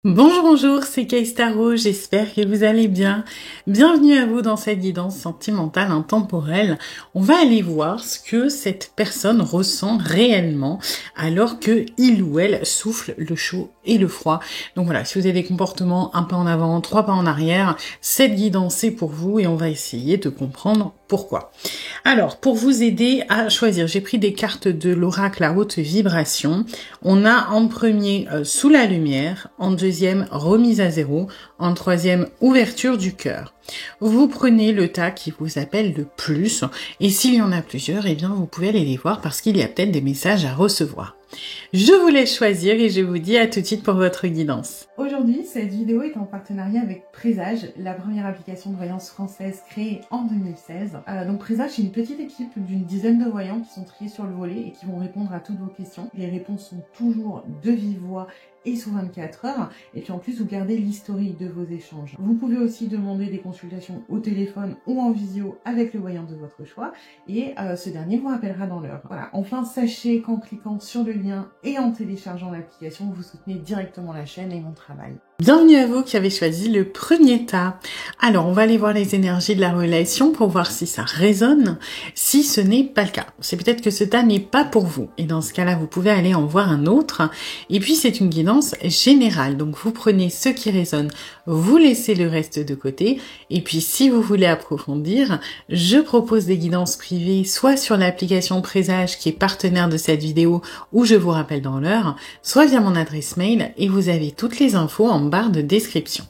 Bonjour, bonjour, c'est Kay Tarot, j'espère que vous allez bien. Bienvenue à vous dans cette guidance sentimentale intemporelle. On va aller voir ce que cette personne ressent réellement alors que il ou elle souffle le chaud et le froid. Donc voilà, si vous avez des comportements un pas en avant, trois pas en arrière, cette guidance est pour vous et on va essayer de comprendre pourquoi. Alors, pour vous aider à choisir, j'ai pris des cartes de l'oracle à haute vibration. On a en premier sous la lumière, en deuxième remise à zéro, en troisième ouverture du cœur. Vous prenez le tas qui vous appelle le plus et s'il y en a plusieurs, eh bien vous pouvez aller les voir parce qu'il y a peut-être des messages à recevoir. Je vous laisse choisir et je vous dis à tout de suite pour votre guidance. Aujourd'hui, cette vidéo est en partenariat avec Présage, la première application de voyance française créée en 2016. Donc Présage, c'est une petite équipe d'une dizaine de voyants qui sont triés sur le volet et qui vont répondre à toutes vos questions. Les réponses sont toujours de vive voix et sous 24 heures. Et puis en plus, vous gardez l'historique de vos échanges. Vous pouvez aussi demander des consultations au téléphone ou en visio avec le voyant de votre choix. Et ce dernier vous rappellera dans l'heure. Voilà. Enfin, sachez qu'en cliquant sur le lien et en téléchargeant l'application, vous soutenez directement la chaîne et mon travail. Bienvenue à vous qui avez choisi le premier tas. Alors, on va aller voir les énergies de la relation pour voir si ça résonne. Si ce n'est pas le cas, c'est peut-être que ce tas n'est pas pour vous. Et dans ce cas-là, vous pouvez aller en voir un autre. Et puis, c'est une guidance générale. Donc, vous prenez ce qui résonne, vous laissez le reste de côté. Et puis, si vous voulez approfondir, je propose des guidances privées, soit sur l'application Présage qui est partenaire de cette vidéo, où je vous rappelle dans l'heure, soit via mon adresse mail. Et vous avez toutes les infos en barre de description.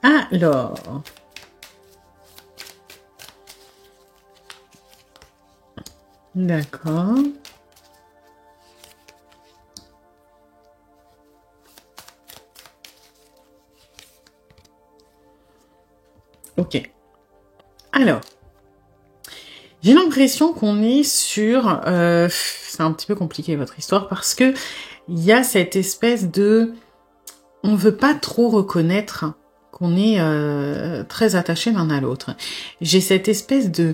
Alors, d'accord. Ok. Alors, j'ai l'impression qu'on est sur... c'est un petit peu compliqué votre histoire parce que il y a cette espèce de... On veut pas trop reconnaître qu'on est très attaché l'un à l'autre. J'ai cette espèce de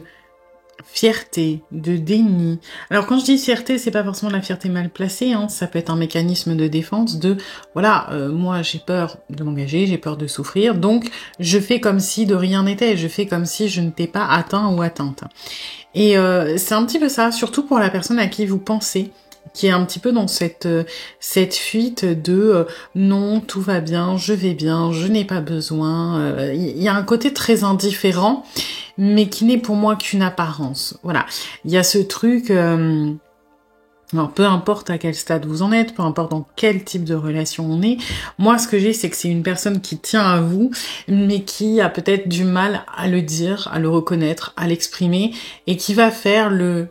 fierté, de déni. Alors quand je dis fierté, c'est pas forcément la fierté mal placée, hein. Ça peut être un mécanisme de défense de, voilà, moi j'ai peur de m'engager, j'ai peur de souffrir, donc je fais comme si de rien n'était, je fais comme si je n'étais pas atteint ou atteinte. Et c'est un petit peu ça, surtout pour la personne à qui vous pensez, qui est un petit peu dans cette fuite de non, tout va bien, je vais bien, je n'ai pas besoin. Il y a un côté très indifférent, mais qui n'est pour moi qu'une apparence. Voilà, il y a ce truc... alors, peu importe à quel stade vous en êtes, peu importe dans quel type de relation on est, moi ce que j'ai c'est que c'est une personne qui tient à vous, mais qui a peut-être du mal à le dire, à le reconnaître, à l'exprimer, et qui va faire le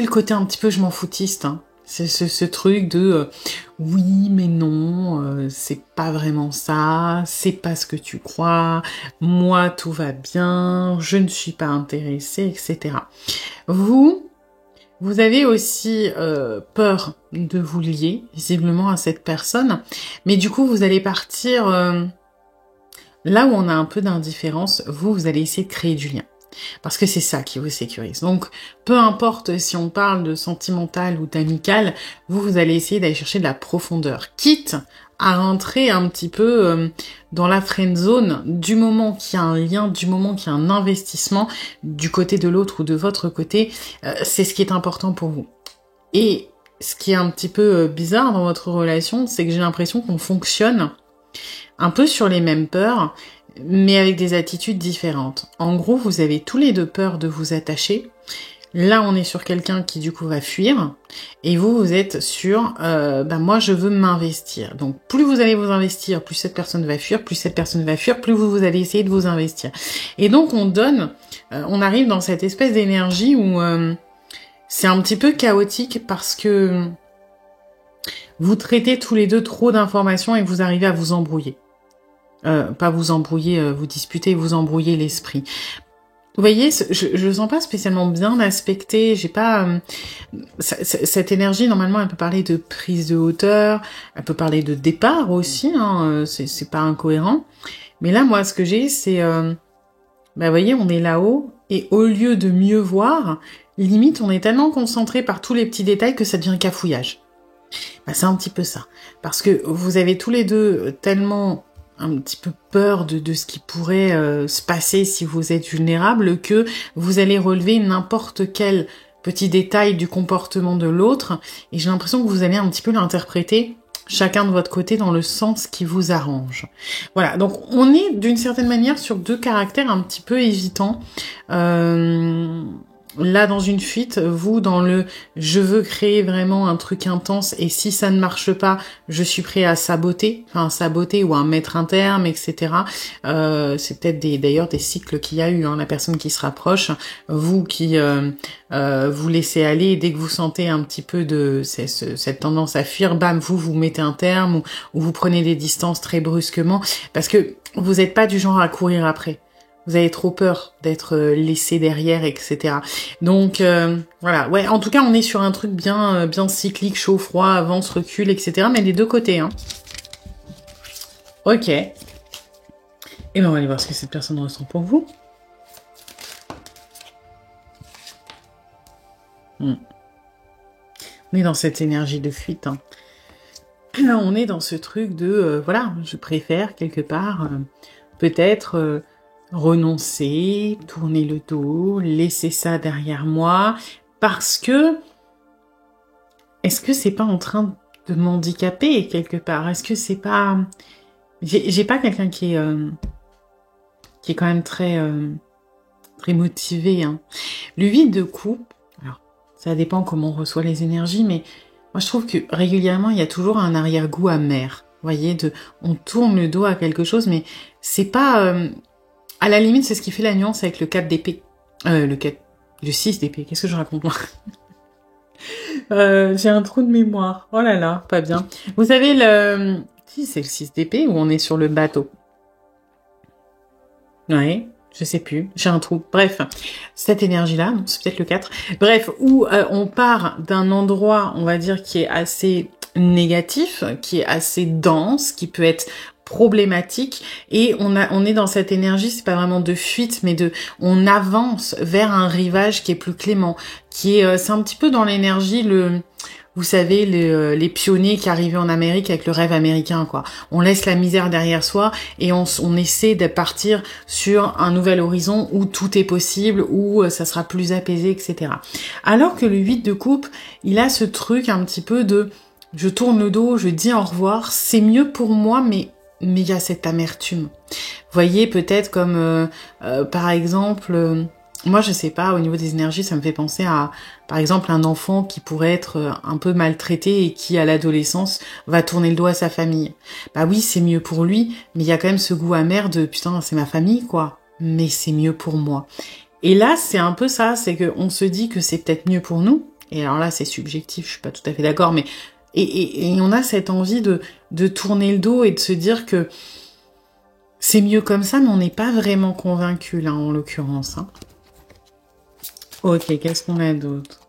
côté un petit peu je m'en foutiste, hein. C'est ce truc de oui mais non, c'est pas vraiment ça, c'est pas ce que tu crois, moi tout va bien, je ne suis pas intéressée, etc. Vous avez aussi peur de vous lier visiblement à cette personne, mais du coup vous allez partir là où on a un peu d'indifférence, vous allez essayer de créer du lien. Parce que c'est ça qui vous sécurise. Donc, peu importe si on parle de sentimental ou d'amical, vous allez essayer d'aller chercher de la profondeur. Quitte à rentrer un petit peu dans la friend zone du moment qu'il y a un lien, du moment qu'il y a un investissement du côté de l'autre ou de votre côté, c'est ce qui est important pour vous. Et ce qui est un petit peu bizarre dans votre relation, c'est que j'ai l'impression qu'on fonctionne un peu sur les mêmes peurs, mais avec des attitudes différentes. En gros, vous avez tous les deux peur de vous attacher. Là, on est sur quelqu'un qui, du coup, va fuir. Et vous êtes sur, moi, je veux m'investir. Donc, plus vous allez vous investir, plus cette personne va fuir, plus cette personne va fuir, plus vous allez essayer de vous investir. Et donc, on arrive dans cette espèce d'énergie où c'est un petit peu chaotique parce que vous traitez tous les deux trop d'informations et vous arrivez à vous embrouiller. Pas vous embrouiller, vous disputer, vous embrouiller l'esprit. Vous voyez, je le sens pas spécialement bien aspecté, j'ai pas... cette énergie, normalement, elle peut parler de prise de hauteur, elle peut parler de départ aussi, hein, c'est pas incohérent. Mais là, moi, ce que j'ai, c'est... vous voyez, on est là-haut, et au lieu de mieux voir, limite, on est tellement concentré par tous les petits détails que ça devient cafouillage. Bah, c'est un petit peu ça. Parce que vous avez tous les deux tellement un petit peu peur de ce qui pourrait se passer si vous êtes vulnérable que vous allez relever n'importe quel petit détail du comportement de l'autre et j'ai l'impression que vous allez un petit peu l'interpréter chacun de votre côté dans le sens qui vous arrange. Voilà, donc on est d'une certaine manière sur deux caractères un petit peu hésitants. Là, dans une fuite, vous, dans le « je veux créer vraiment un truc intense et si ça ne marche pas, je suis prêt à saboter », enfin saboter ou à mettre un terme, etc. C'est peut-être d'ailleurs des cycles qu'il y a eu, hein, la personne qui se rapproche, vous qui vous laissez aller et dès que vous sentez un petit peu de cette tendance à fuir, bam, vous mettez un terme ou vous prenez des distances très brusquement parce que vous n'êtes pas du genre à courir après. Vous avez trop peur d'être laissé derrière, etc. Donc voilà, ouais. En tout cas, on est sur un truc bien cyclique, chaud, froid, avance, recul, etc. Mais des deux côtés, hein. Ok. Et ben on va aller voir ce que cette personne ressent pour vous. On est dans cette énergie de fuite. Hein. Là, on est dans ce truc de voilà, je préfère quelque part peut-être renoncer, tourner le dos, laisser ça derrière moi, parce que est-ce que c'est pas en train de m'handicaper quelque part? Est-ce que c'est pas j'ai pas quelqu'un qui est quand même très très motivé. Hein. Le 8 de coupe, alors ça dépend comment on reçoit les énergies, mais moi je trouve que régulièrement il y a toujours un arrière-goût amer. Vous voyez, on tourne le dos à quelque chose, mais c'est pas à la limite, c'est ce qui fait la nuance avec le 4 d'épée. Le 6 d'épée, qu'est-ce que je raconte moi j'ai un trou de mémoire. Oh là là, pas bien. Vous savez, si c'est le 6 d'épée ou on est sur le bateau? Ouais, je sais plus, j'ai un trou. Bref, cette énergie-là, c'est peut-être le 4. Bref, où on part d'un endroit, on va dire, qui est assez négatif, qui est assez dense, qui peut être problématique et on est dans cette énergie, c'est pas vraiment de fuite mais on avance vers un rivage qui est plus clément, qui est c'est un petit peu dans l'énergie vous savez les pionniers qui arrivaient en Amérique avec le rêve américain quoi. On laisse la misère derrière soi et on essaie de partir sur un nouvel horizon où tout est possible, où ça sera plus apaisé, etc. Alors que le 8 de coupe, il a ce truc un petit peu de je tourne le dos, je dis au revoir, c'est mieux pour moi mais il y a cette amertume. Vous voyez, peut-être comme, par exemple, moi je sais pas, au niveau des énergies, ça me fait penser à, par exemple, un enfant qui pourrait être un peu maltraité et qui, à l'adolescence, va tourner le dos à sa famille. Bah oui, c'est mieux pour lui, mais il y a quand même ce goût amer de, putain, c'est ma famille, quoi. Mais c'est mieux pour moi. Et là, c'est un peu ça, c'est qu'on se dit que c'est peut-être mieux pour nous. Et alors là, c'est subjectif, je suis pas tout à fait d'accord, mais et on a cette envie de tourner le dos et de se dire que c'est mieux comme ça, mais on n'est pas vraiment convaincu là, en l'occurrence. Hein. Ok, qu'est-ce qu'on a d'autre?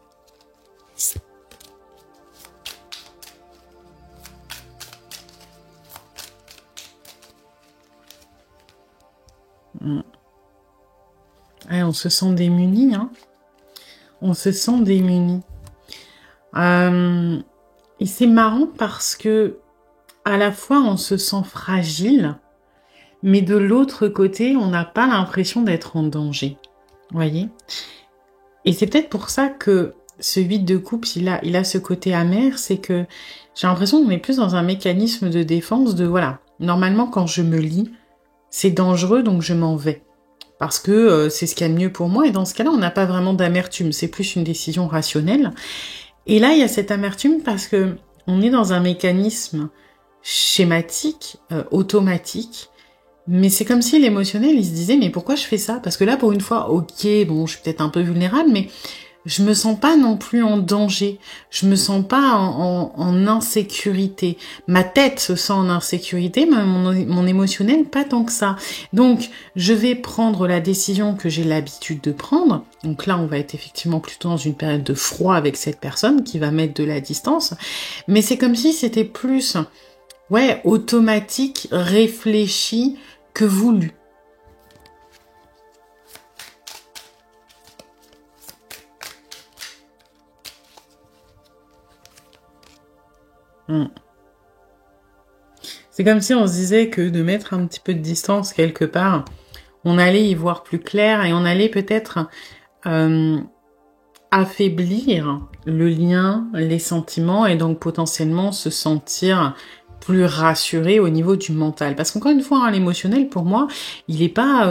Ouais, on se sent démunis, hein. On se sent démunis. Et c'est marrant parce que à la fois on se sent fragile, mais de l'autre côté, on n'a pas l'impression d'être en danger. Vous voyez? Et c'est peut-être pour ça que ce 8 de coupe, il a ce côté amer, c'est que j'ai l'impression qu'on est plus dans un mécanisme de défense de, voilà, normalement quand je me lie, c'est dangereux donc je m'en vais. Parce que c'est ce qu'il y a de mieux pour moi, et dans ce cas-là, on n'a pas vraiment d'amertume, c'est plus une décision rationnelle. Et là, il y a cette amertume parce que on est dans un mécanisme schématique, automatique, mais c'est comme si l'émotionnel, il se disait, mais pourquoi je fais ça? Parce que là, pour une fois, ok, bon, je suis peut-être un peu vulnérable, mais je me sens pas non plus en danger. Je me sens pas en insécurité. Ma tête se sent en insécurité, mais mon émotionnel, pas tant que ça. Donc, je vais prendre la décision que j'ai l'habitude de prendre. Donc là, on va être effectivement plutôt dans une période de froid avec cette personne qui va mettre de la distance. Mais c'est comme si c'était plus, ouais, automatique, réfléchi que voulu. Mm. C'est comme si on se disait que de mettre un petit peu de distance quelque part, on allait y voir plus clair et on allait peut-être affaiblir le lien, les sentiments et donc potentiellement se sentir plus rassuré au niveau du mental. Parce qu'encore une fois, hein, l'émotionnel, pour moi, il est pas...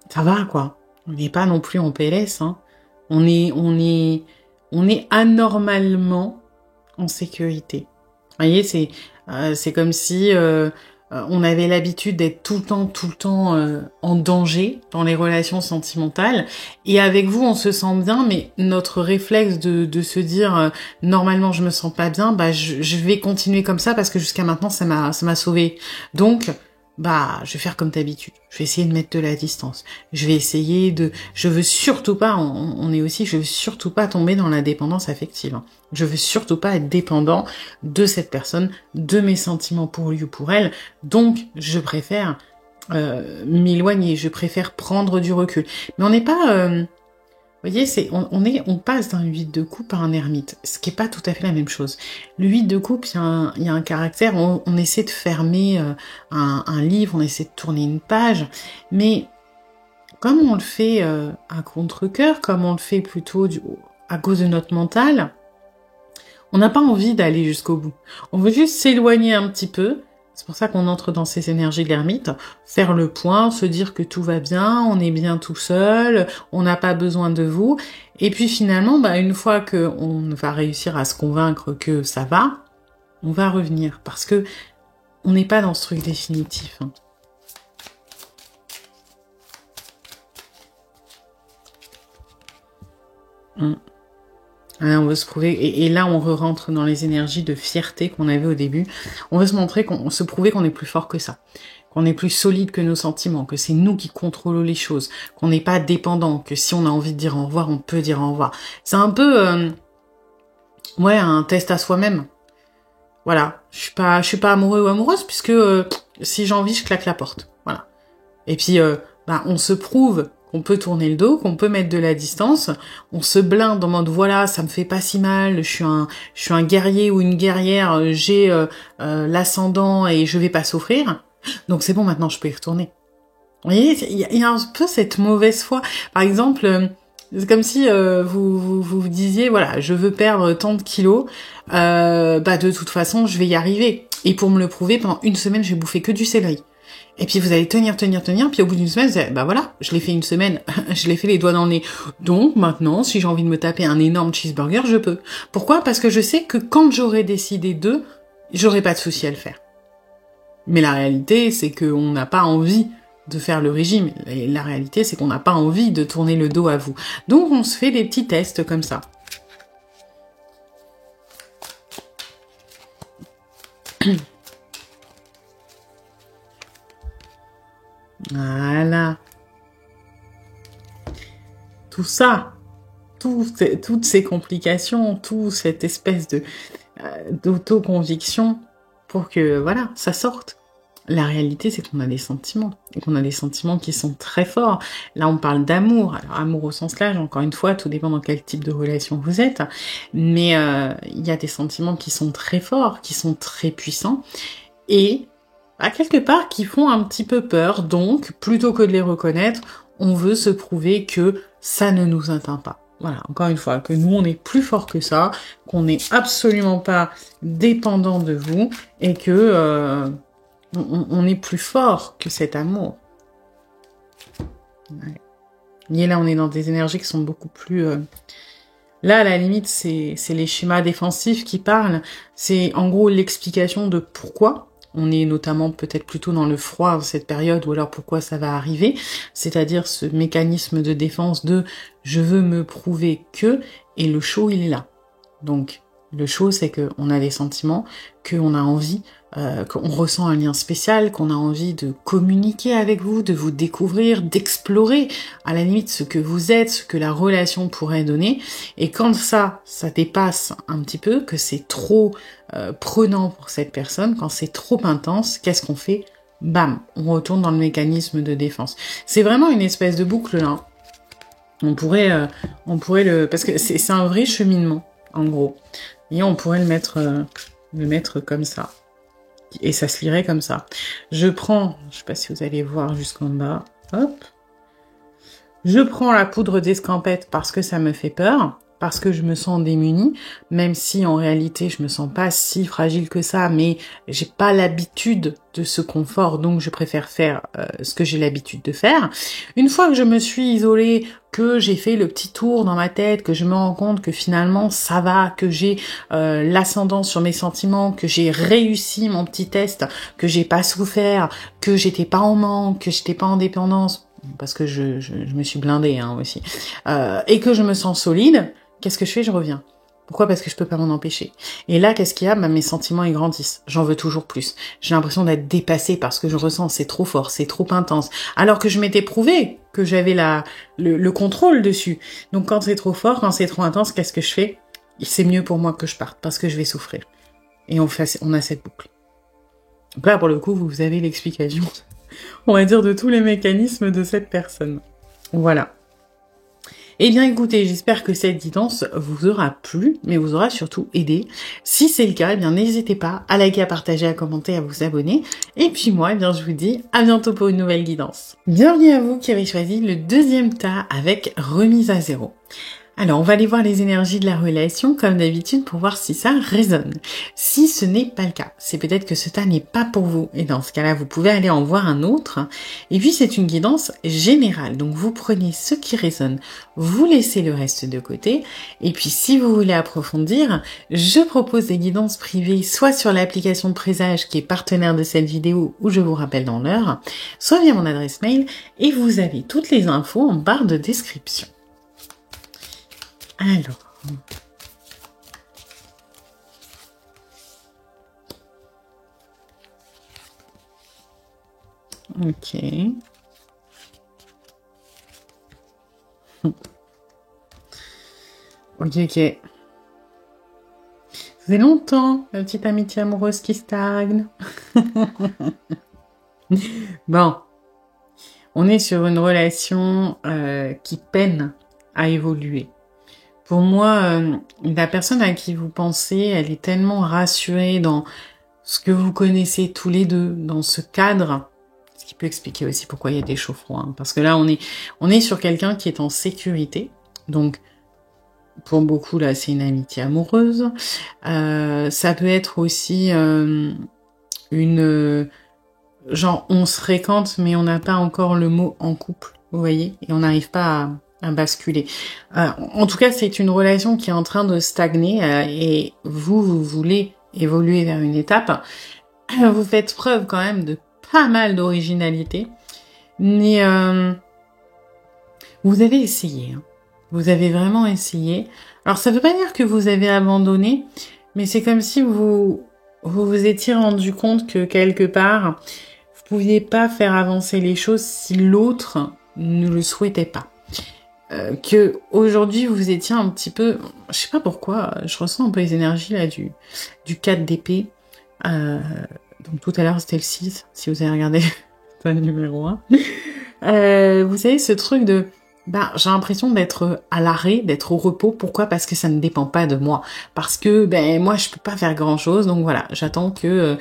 Ça va, quoi. On n'est pas non plus en PLS, hein. On est anormalement en sécurité. Vous voyez, c'est comme si on avait l'habitude d'être tout le temps en danger dans les relations sentimentales. Et avec vous, on se sent bien, mais notre réflexe de se dire normalement je me sens pas bien, bah je vais continuer comme ça parce que jusqu'à maintenant ça m'a sauvé. Donc bah je vais faire comme d'habitude. Je vais essayer de mettre de la distance. Je vais essayer je veux surtout pas, je veux surtout pas tomber dans la dépendance affective. Je veux surtout pas être dépendant de cette personne, de mes sentiments pour lui ou pour elle. Donc, je préfère m'éloigner, je préfère prendre du recul. Mais on n'est pas... vous voyez, on passe d'un 8 de coupe à un ermite, ce qui est pas tout à fait la même chose. Le 8 de coupe, il y a un caractère, on essaie de fermer un livre, on essaie de tourner une page, mais comme on le fait à contre-cœur, comme on le fait plutôt à cause de notre mental, on n'a pas envie d'aller jusqu'au bout. On veut juste s'éloigner un petit peu. C'est pour ça qu'on entre dans ces énergies de l'ermite, faire le point, se dire que tout va bien, on est bien tout seul, on n'a pas besoin de vous. Et puis finalement, bah, une fois qu'on va réussir à se convaincre que ça va, on va revenir. Parce que on n'est pas dans ce truc définitif. Hein. On veut se prouver, et là on rentre dans les énergies de fierté qu'on avait au début. On veut se prouver qu'on est plus fort que ça, qu'on est plus solide que nos sentiments, que c'est nous qui contrôlons les choses, qu'on n'est pas dépendant, que si on a envie de dire au revoir, on peut dire au revoir. C'est un peu, un test à soi-même. Voilà, je suis pas amoureux ou amoureuse puisque si j'ai envie, je claque la porte. Voilà. Et puis, on se prouve qu'on peut tourner le dos, qu'on peut mettre de la distance, on se blinde en mode voilà, ça me fait pas si mal, je suis un guerrier ou une guerrière, j'ai l'ascendant et je vais pas souffrir. Donc c'est bon, maintenant je peux y retourner. Vous voyez, il y a un peu cette mauvaise foi. Par exemple, c'est comme si vous disiez voilà, je veux perdre tant de kilos, de toute façon, je vais y arriver. Et pour me le prouver, pendant une semaine, je vais bouffer que du céleri. Et puis vous allez tenir, puis au bout d'une semaine, vous allez, voilà, je l'ai fait une semaine, je l'ai fait les doigts dans le nez. Donc maintenant, si j'ai envie de me taper un énorme cheeseburger, je peux. Pourquoi ? Parce que je sais que quand j'aurai décidé j'aurai pas de souci à le faire. Mais la réalité, c'est qu'on n'a pas envie de faire le régime. Et la réalité, c'est qu'on n'a pas envie de tourner le dos à vous. Donc on se fait des petits tests comme ça. Voilà. Tout ça, toutes ces complications, toute cette espèce d'autoconviction pour que, voilà, ça sorte. La réalité, c'est qu'on a des sentiments, et qu'on a des sentiments qui sont très forts. Là, on parle d'amour. Alors, amour au sens large, encore une fois, tout dépend dans quel type de relation vous êtes. Mais il y a des sentiments qui sont très forts, qui sont très puissants, et à quelque part qui font un petit peu peur. Donc, plutôt que de les reconnaître, on veut se prouver que ça ne nous atteint pas. Voilà, encore une fois, que nous, on est plus fort que ça, qu'on n'est absolument pas dépendant de vous, et que on est plus fort que cet amour. Ouais. Et là, on est dans des énergies qui sont beaucoup plus... Là, à la limite, c'est les schémas défensifs qui parlent. C'est en gros l'explication de pourquoi. On est notamment peut-être plutôt dans le froid en cette période, ou alors pourquoi ça va arriver. C'est-à-dire ce mécanisme de défense de « je veux me prouver que » et le chaud, il est là. Donc, le chaud, c'est qu'on a des sentiments, qu'on a envie, qu'on ressent un lien spécial, qu'on a envie de communiquer avec vous, de vous découvrir, d'explorer à la limite ce que vous êtes, ce que la relation pourrait donner. Et quand ça dépasse un petit peu, que c'est trop prenant pour cette personne, quand c'est trop intense, qu'est-ce qu'on fait ? Bam, on retourne dans le mécanisme de défense. C'est vraiment une espèce de boucle là. On pourrait parce que c'est un vrai cheminement. en gros. Et on pourrait le mettre comme ça. Et ça se lirait comme ça. Je prends, je sais pas si vous allez voir jusqu'en bas, hop. Je prends la poudre d'escampette parce que ça me fait peur, parce que je me sens démunie, même si en réalité je me sens pas si fragile que ça, mais j'ai pas l'habitude de ce confort, donc je préfère faire ce que j'ai l'habitude de faire. Une fois que je me suis isolée, que j'ai fait le petit tour dans ma tête, que je me rends compte que finalement ça va, que j'ai l'ascendant sur mes sentiments, que j'ai réussi mon petit test, que j'ai pas souffert, que j'étais pas en manque, que j'étais pas en dépendance, parce que je me suis blindée hein, aussi, et que je me sens solide, qu'est-ce que je fais? Je reviens. Pourquoi? Parce que je peux pas m'en empêcher. Et là, qu'est-ce qu'il y a? Bah, mes sentiments, ils grandissent. J'en veux toujours plus. J'ai l'impression d'être dépassée par ce que je ressens. C'est trop fort, c'est trop intense. Alors que je m'étais prouvé que j'avais le contrôle dessus. Donc quand c'est trop fort, quand c'est trop intense, qu'est-ce que je fais? C'est mieux pour moi que je parte parce que je vais souffrir. Et on a cette boucle. Donc là, pour le coup, vous avez l'explication, on va dire, de tous les mécanismes de cette personne. Voilà. Eh bien écoutez, j'espère que cette guidance vous aura plu, mais vous aura surtout aidé. Si c'est le cas, eh bien n'hésitez pas à liker, à partager, à commenter, à vous abonner. Et puis moi, eh bien je vous dis à bientôt pour une nouvelle guidance. Bienvenue à vous qui avez choisi le deuxième tas avec remise à zéro. Alors, on va aller voir les énergies de la relation, comme d'habitude, pour voir si ça résonne. Si ce n'est pas le cas, c'est peut-être que ce tas n'est pas pour vous. Et dans ce cas-là, vous pouvez aller en voir un autre. Et puis, c'est une guidance générale. Donc, vous prenez ce qui résonne, vous laissez le reste de côté. Et puis, si vous voulez approfondir, je propose des guidances privées, soit sur l'application de Présage, qui est partenaire de cette vidéo, où je vous rappelle dans l'heure, soit via mon adresse mail. Et vous avez toutes les infos en barre de description. Alors, ok. Ok. Ça fait longtemps, la petite amitié amoureuse qui stagne. Bon, on est sur une relation qui peine à évoluer. Pour moi, la personne à qui vous pensez, elle est tellement rassurée dans ce que vous connaissez tous les deux, dans ce cadre, ce qui peut expliquer aussi pourquoi il y a des chauds-froids. Hein, parce que là, on est sur quelqu'un qui est en sécurité. Donc, pour beaucoup, là, c'est une amitié amoureuse. Ça peut être aussi genre, on se fréquente, mais on n'a pas encore le mot en couple, vous voyez, et on n'arrive pas à basculer. En tout cas, c'est une relation qui est en train de stagner et vous voulez évoluer vers une étape. Vous faites preuve quand même de pas mal d'originalité, mais vous avez essayé. Hein. Vous avez vraiment essayé. Alors, ça veut pas dire que vous avez abandonné, mais c'est comme si vous vous étiez rendu compte que quelque part, vous pouviez pas faire avancer les choses si l'autre ne le souhaitait pas. Que aujourd'hui vous étiez un petit peu, je sais pas pourquoi, je ressens un peu les énergies là du 4 d'épée. Donc tout à l'heure c'était le 6, si vous avez regardé le numéro 1. Vous savez ce truc de j'ai l'impression d'être à l'arrêt, d'être au repos. Pourquoi? Parce que ça ne dépend pas de moi. Parce que moi je peux pas faire grand chose. Donc voilà, j'attends que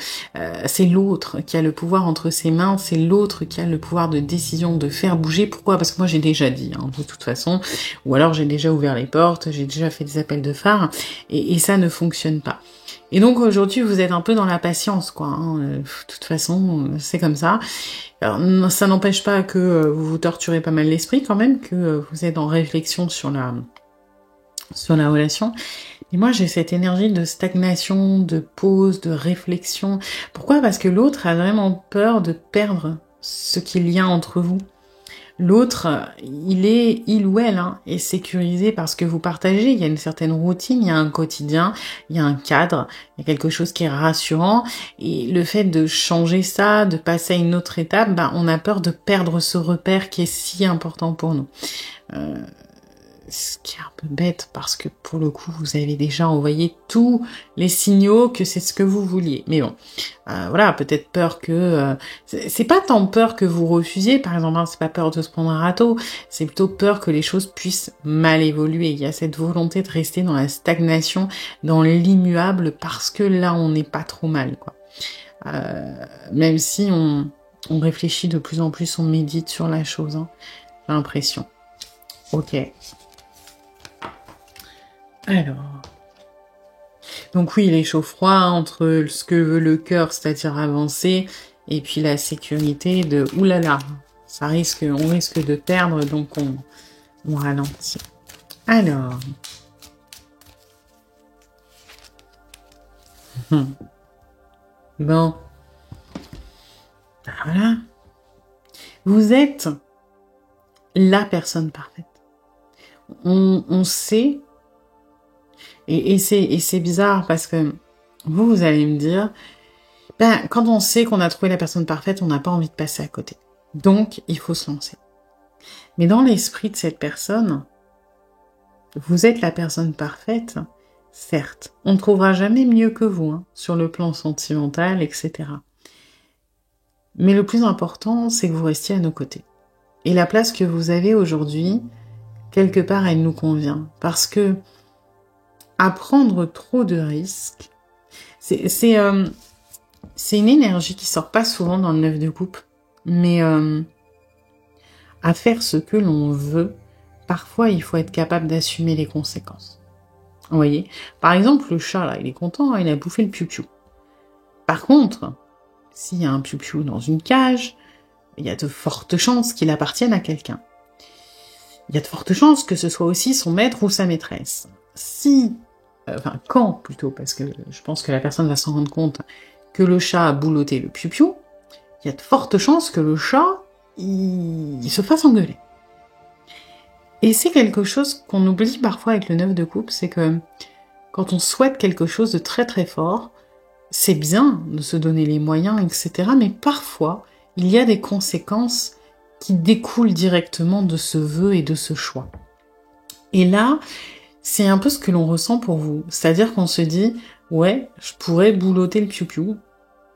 c'est l'autre qui a le pouvoir entre ses mains, c'est l'autre qui a le pouvoir de décision, de faire bouger. Pourquoi? Parce que moi j'ai déjà dit, hein, de toute façon, ou alors j'ai déjà ouvert les portes, j'ai déjà fait des appels de phare, et ça ne fonctionne pas. Et donc aujourd'hui vous êtes un peu dans la patience, quoi. Hein. De toute façon, c'est comme ça. Alors, ça n'empêche pas que vous vous torturez pas mal l'esprit quand même, que vous êtes en réflexion sur la relation. Et moi, j'ai cette énergie de stagnation, de pause, de réflexion. Pourquoi? Parce que l'autre a vraiment peur de perdre ce qu'il y a entre vous. L'autre, il ou elle est sécurisé par ce que vous partagez. Il y a une certaine routine, il y a un quotidien, il y a un cadre, il y a quelque chose qui est rassurant. Et le fait de changer ça, de passer à une autre étape, on a peur de perdre ce repère qui est si important pour nous. ce qui est un peu bête parce que pour le coup, vous avez déjà envoyé tous les signaux que c'est ce que vous vouliez. Mais bon, voilà, peut-être peur que... c'est pas tant peur que vous refusiez, par exemple, hein, c'est pas peur de se prendre un râteau, c'est plutôt peur que les choses puissent mal évoluer. Il y a cette volonté de rester dans la stagnation, dans l'immuable, parce que là, on n'est pas trop mal, quoi. Même si on réfléchit de plus en plus, on médite sur la chose, hein, j'ai l'impression. Ok. Alors. Donc oui, les chaud-froid entre ce que veut le cœur, c'est-à-dire avancer, et puis la sécurité de oulala, on risque de perdre, donc on ralentit. Alors. Bon. Ben voilà. Vous êtes la personne parfaite. On sait, et c'est bizarre parce que vous allez me dire, ben, quand on sait qu'on a trouvé la personne parfaite, on n'a pas envie de passer à côté. Donc, il faut se lancer. Mais dans l'esprit de cette personne, vous êtes la personne parfaite, certes. On ne trouvera jamais mieux que vous, hein, sur le plan sentimental, etc. Mais le plus important, c'est que vous restiez à nos côtés. Et la place que vous avez aujourd'hui, quelque part, elle nous convient. Parce que à prendre trop de risques, c'est une énergie qui sort pas souvent dans le 9 de coupe, mais à faire ce que l'on veut, parfois il faut être capable d'assumer les conséquences. Vous voyez ? Par exemple, le chat, là, il est content, hein, il a bouffé le piou-piou. Par contre, s'il y a un piou-piou dans une cage, il y a de fortes chances qu'il appartienne à quelqu'un. Il y a de fortes chances que ce soit aussi son maître ou sa maîtresse. Quand plutôt, parce que je pense que la personne va s'en rendre compte que le chat a boulotté le piou-piou, il y a de fortes chances que le chat, il se fasse engueuler. Et c'est quelque chose qu'on oublie parfois avec le 9 de coupe, c'est que quand on souhaite quelque chose de très très fort, c'est bien de se donner les moyens, etc. Mais parfois, il y a des conséquences qui découlent directement de ce vœu et de ce choix. Et là, c'est un peu ce que l'on ressent pour vous. C'est-à-dire qu'on se dit, ouais, je pourrais boulotter le piou-piou,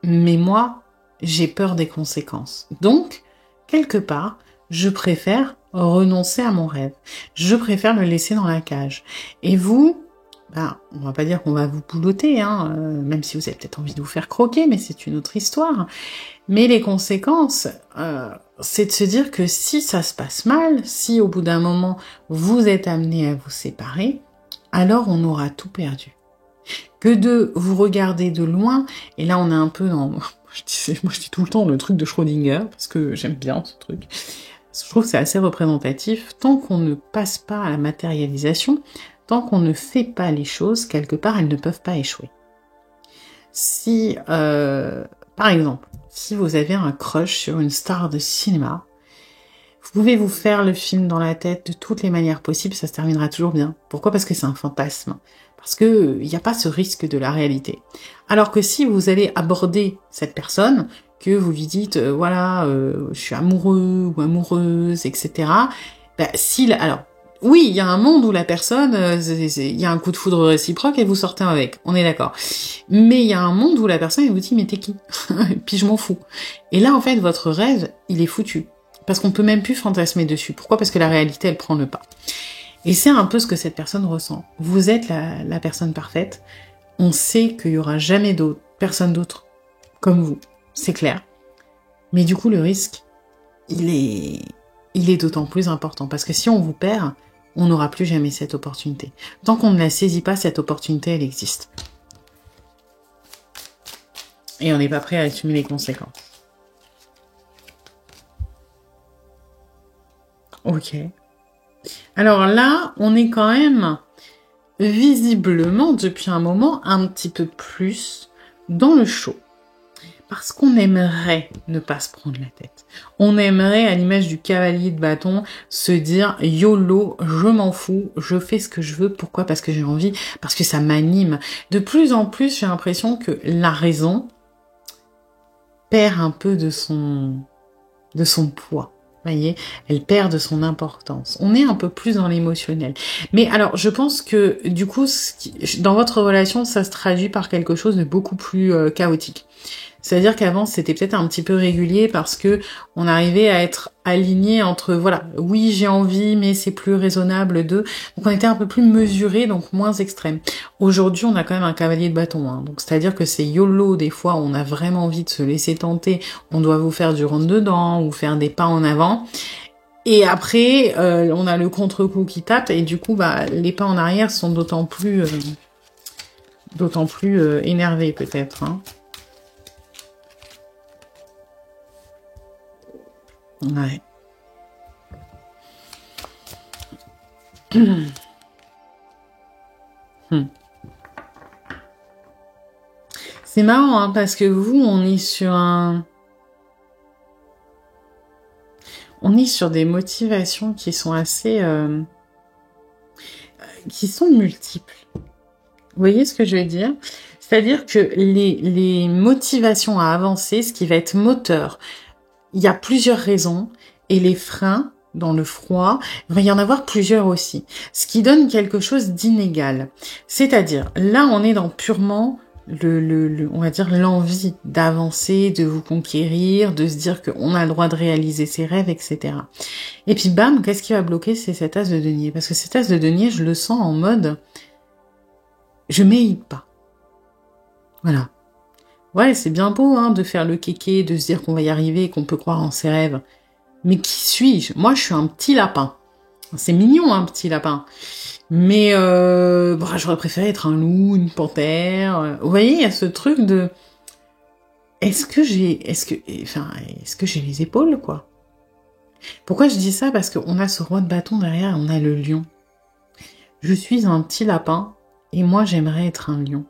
mais moi, j'ai peur des conséquences. Donc, quelque part, je préfère renoncer à mon rêve. Je préfère le laisser dans la cage. Et vous, on va pas dire qu'on va vous boulotter, hein, même si vous avez peut-être envie de vous faire croquer, mais c'est une autre histoire. Mais les conséquences, c'est de se dire que si ça se passe mal, si au bout d'un moment vous êtes amené à vous séparer, alors on aura tout perdu. Que de vous regarder de loin, et là on est un peu dans... Moi je dis tout le temps le truc de Schrödinger, parce que j'aime bien ce truc. Je trouve que c'est assez représentatif. Tant qu'on ne passe pas à la matérialisation, tant qu'on ne fait pas les choses, quelque part elles ne peuvent pas échouer. Si, par exemple, si vous avez un crush sur une star de cinéma, vous pouvez vous faire le film dans la tête de toutes les manières possibles, ça se terminera toujours bien. Pourquoi ? Parce que c'est un fantasme. Parce que il n'y a pas ce risque de la réalité. Alors que si vous allez aborder cette personne, que vous lui dites, je suis amoureux ou amoureuse, etc. Alors, oui, il y a un monde où la personne, il y a un coup de foudre réciproque et vous sortez avec, on est d'accord. Mais il y a un monde où la personne, elle vous dit, mais t'es qui ? Puis je m'en fous. Et là, en fait, votre rêve, il est foutu. Parce qu'on peut même plus fantasmer dessus. Pourquoi ? Parce que la réalité, elle prend le pas. Et c'est un peu ce que cette personne ressent. Vous êtes la personne parfaite. On sait qu'il y aura jamais personne d'autre comme vous. C'est clair. Mais du coup, le risque, il est d'autant plus important. Parce que si on vous perd, on n'aura plus jamais cette opportunité. Tant qu'on ne la saisit pas, cette opportunité, elle existe. Et on n'est pas prêt à assumer les conséquences. Ok. Alors là, on est quand même visiblement, depuis un moment, un petit peu plus dans le show. Parce qu'on aimerait ne pas se prendre la tête. On aimerait, à l'image du cavalier de bâton, se dire « YOLO, je m'en fous, je fais ce que je veux. » Pourquoi ? Parce que j'ai envie, parce que ça m'anime. De plus en plus, j'ai l'impression que la raison perd un peu de son poids. Voyez, elle perd de son importance. On est un peu plus dans l'émotionnel. Mais alors, je pense que du coup, dans votre relation, ça se traduit par quelque chose de beaucoup plus chaotique. C'est-à-dire qu'avant, c'était peut-être un petit peu régulier parce que on arrivait à être aligné entre, voilà, oui, j'ai envie, mais c'est plus raisonnable de... Donc, on était un peu plus mesuré, donc moins extrême. Aujourd'hui, on a quand même un cavalier de bâton. Hein. Donc, c'est-à-dire que c'est YOLO, des fois, on a vraiment envie de se laisser tenter. On doit vous faire du rentre-dedans ou faire des pas en avant. Et après, on a le contre-coup qui tape et du coup, bah, les pas en arrière sont d'autant plus énervés peut-être. Hein. Ouais. C'est marrant, hein, parce que vous, on est sur des motivations qui sont assez, qui sont multiples. Vous voyez ce que je veux dire? C'est-à-dire que les motivations à avancer, ce qui va être moteur, il y a plusieurs raisons, et les freins, dans le froid, il va y en avoir plusieurs aussi. Ce qui donne quelque chose d'inégal. C'est-à-dire, là, on est dans purement on va dire l'envie d'avancer, de vous conquérir, de se dire qu'on a le droit de réaliser ses rêves, etc. Et puis bam, qu'est-ce qui va bloquer? C'est cet as de denier. Parce que cet as de denier, je le sens en mode, je mérite pas. Voilà. Ouais, c'est bien beau hein, de faire le kéké, de se dire qu'on va y arriver, qu'on peut croire en ses rêves. Mais qui suis-je? Moi, je suis un petit lapin. C'est mignon, un petit lapin. Mais j'aurais préféré être un loup, une panthère. Vous voyez, il y a ce truc de... Est-ce que j'ai les épaules, quoi? Pourquoi je dis ça? Parce qu'on a ce roi de bâton derrière, on a le lion. Je suis un petit lapin, et moi, j'aimerais être un lion.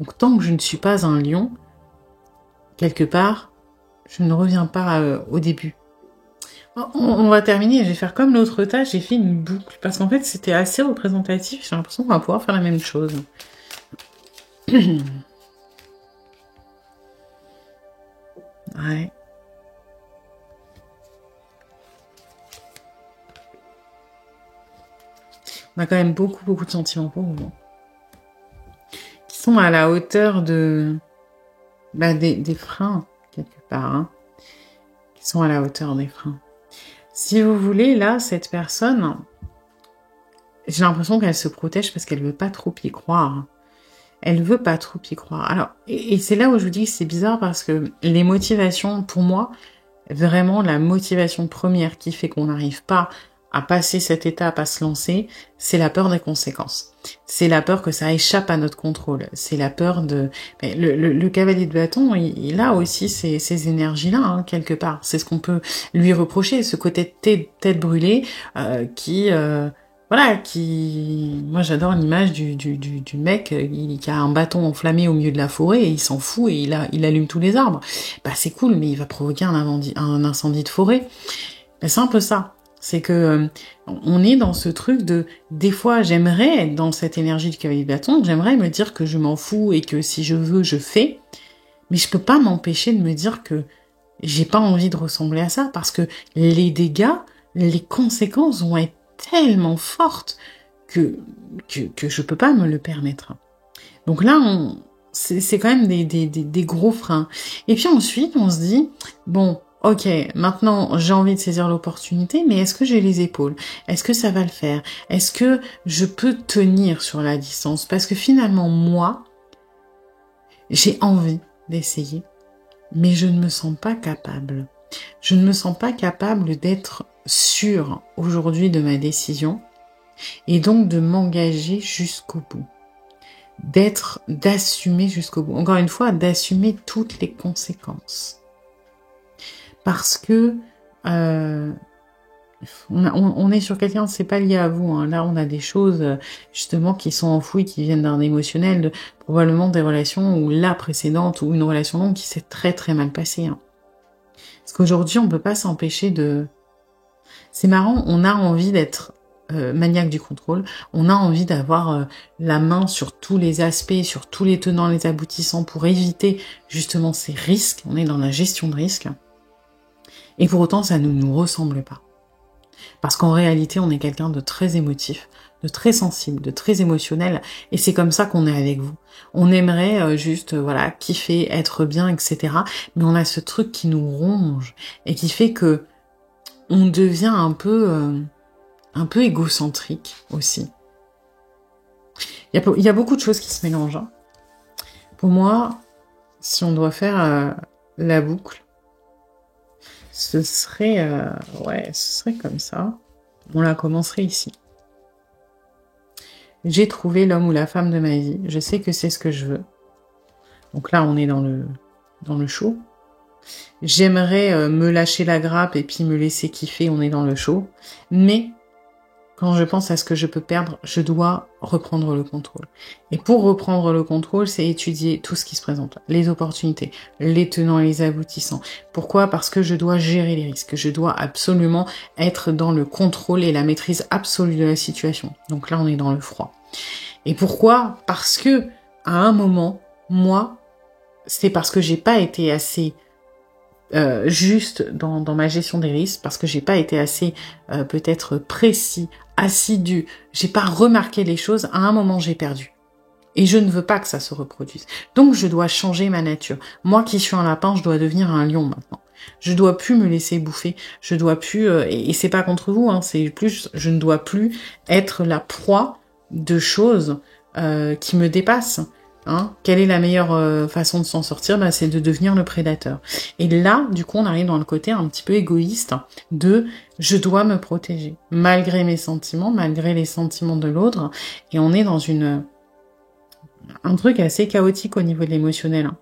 Donc, tant que je ne suis pas un lion, quelque part, je ne reviens pas au début. On va terminer, je vais faire comme l'autre tâche, j'ai fait une boucle, parce qu'en fait c'était assez représentatif, j'ai l'impression qu'on va pouvoir faire la même chose. Ouais. On a quand même beaucoup de sentiments pour vous. Qui sont à la hauteur des freins, quelque part. Hein. Qui sont à la hauteur des freins. Si vous voulez, là, cette personne, j'ai l'impression qu'elle se protège parce qu'elle veut pas trop y croire. Elle veut pas trop y croire. Alors, et c'est là où je vous dis que c'est bizarre parce que les motivations, pour moi, vraiment la motivation première qui fait qu'on n'arrive pas à passer cette étape, à se lancer, c'est la peur des conséquences. C'est la peur que ça échappe à notre contrôle. C'est la peur de... Le cavalier de bâton, il a aussi ces énergies-là, hein, quelque part. C'est ce qu'on peut lui reprocher, ce côté tête brûlée qui... Moi j'adore l'image du mec qui a un bâton enflammé au milieu de la forêt et il s'en fout et il allume tous les arbres. Bah c'est cool, mais il va provoquer un incendie de forêt. C'est un peu ça. C'est que on est dans ce truc de, des fois j'aimerais être dans cette énergie du cavalier de bâton, j'aimerais me dire que je m'en fous et que si je veux je fais, mais je peux pas m'empêcher de me dire que j'ai pas envie de ressembler à ça parce que les dégâts, les conséquences vont être tellement forte que je peux pas me le permettre. Donc là, c'est quand même des gros freins. Et puis ensuite, on se dit, bon, ok, maintenant j'ai envie de saisir l'opportunité, mais est-ce que j'ai les épaules? Est-ce que ça va le faire? Est-ce que je peux tenir sur la distance? Parce que finalement, moi, j'ai envie d'essayer, mais je ne me sens pas capable. Je ne me sens pas capable d'être sûre aujourd'hui de ma décision et donc de m'engager jusqu'au bout. D'assumer jusqu'au bout. Encore une fois, d'assumer toutes les conséquences. Parce que on est sur quelqu'un, c'est pas lié à vous. Hein. Là, on a des choses justement qui sont enfouies, qui viennent d'un émotionnel, probablement des relations ou la précédente ou une relation longue qui s'est très très mal passée. Hein. Parce qu'aujourd'hui, on peut pas s'empêcher de... C'est marrant, on a envie d'être maniaque du contrôle, on a envie d'avoir la main sur tous les aspects, sur tous les tenants, les aboutissants pour éviter justement ces risques. On est dans la gestion de risques. Et pour autant, ça ne nous ressemble pas. Parce qu'en réalité, on est quelqu'un de très émotif, de très sensible, de très émotionnel, et c'est comme ça qu'on est avec vous. On aimerait juste, voilà, kiffer, être bien, etc. Mais on a ce truc qui nous ronge, et qui fait que on devient un peu égocentrique aussi. Il y a beaucoup de choses qui se mélangent. Hein. Pour moi, si on doit faire la boucle, ce serait comme ça. On la commencerait ici. J'ai trouvé l'homme ou la femme de ma vie. Je sais que c'est ce que je veux. Donc là, on est dans le chaud. J'aimerais me lâcher la grappe et puis me laisser kiffer. On est dans le chaud. Mais quand je pense à ce que je peux perdre, je dois reprendre le contrôle. Et pour reprendre le contrôle, c'est étudier tout ce qui se présente. Les opportunités, les tenants et les aboutissants. Pourquoi ? Parce que je dois gérer les risques. Je dois absolument être dans le contrôle et la maîtrise absolue de la situation. Donc là, on est dans le froid. Et pourquoi ? Parce que, à un moment, moi, c'est parce que j'ai pas été assez juste dans ma gestion des risques, parce que j'ai pas été assez peut-être précis, assidu, j'ai pas remarqué les choses, à un moment j'ai perdu. Et je ne veux pas que ça se reproduise. Donc je dois changer ma nature. Moi qui suis un lapin, je dois devenir un lion maintenant. Je dois plus me laisser bouffer, je dois plus, et c'est pas contre vous, hein, c'est plus, je ne dois plus être la proie de choses qui me dépassent. Hein, quelle est la meilleure façon de s'en sortir ? Bah, c'est de devenir le prédateur. Et là, du coup, on arrive dans le côté un petit peu égoïste de je dois me protéger, malgré mes sentiments, malgré les sentiments de l'autre. Et on est dans un truc assez chaotique au niveau de l'émotionnel. Hein.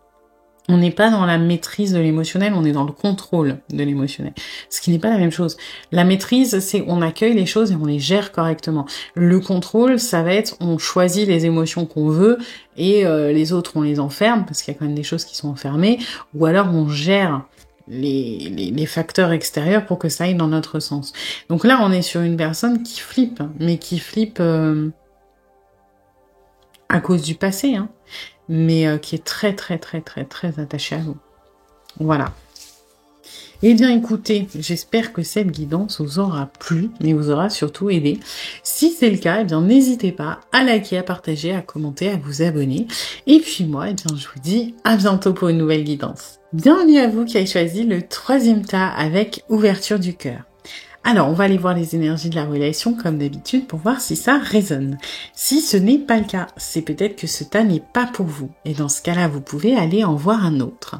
On n'est pas dans la maîtrise de l'émotionnel, on est dans le contrôle de l'émotionnel. Ce qui n'est pas la même chose. La maîtrise, c'est on accueille les choses et on les gère correctement. Le contrôle, ça va être on choisit les émotions qu'on veut et les autres on les enferme, parce qu'il y a quand même des choses qui sont enfermées, ou alors on gère les facteurs extérieurs pour que ça aille dans notre sens. Donc là, on est sur une personne qui flippe, mais qui flippe à cause du passé, hein. Mais qui est très très très très très attaché à vous. Voilà. Eh bien écoutez, j'espère que cette guidance vous aura plu, mais vous aura surtout aidé. Si c'est le cas, eh bien n'hésitez pas à liker, à partager, à commenter, à vous abonner. Et puis moi, eh bien je vous dis à bientôt pour une nouvelle guidance. Bienvenue à vous qui avez choisi le 3e tas avec ouverture du cœur. Alors, on va aller voir les énergies de la relation comme d'habitude pour voir si ça résonne. Si ce n'est pas le cas, c'est peut-être que ce tas n'est pas pour vous. Et dans ce cas-là, vous pouvez aller en voir un autre.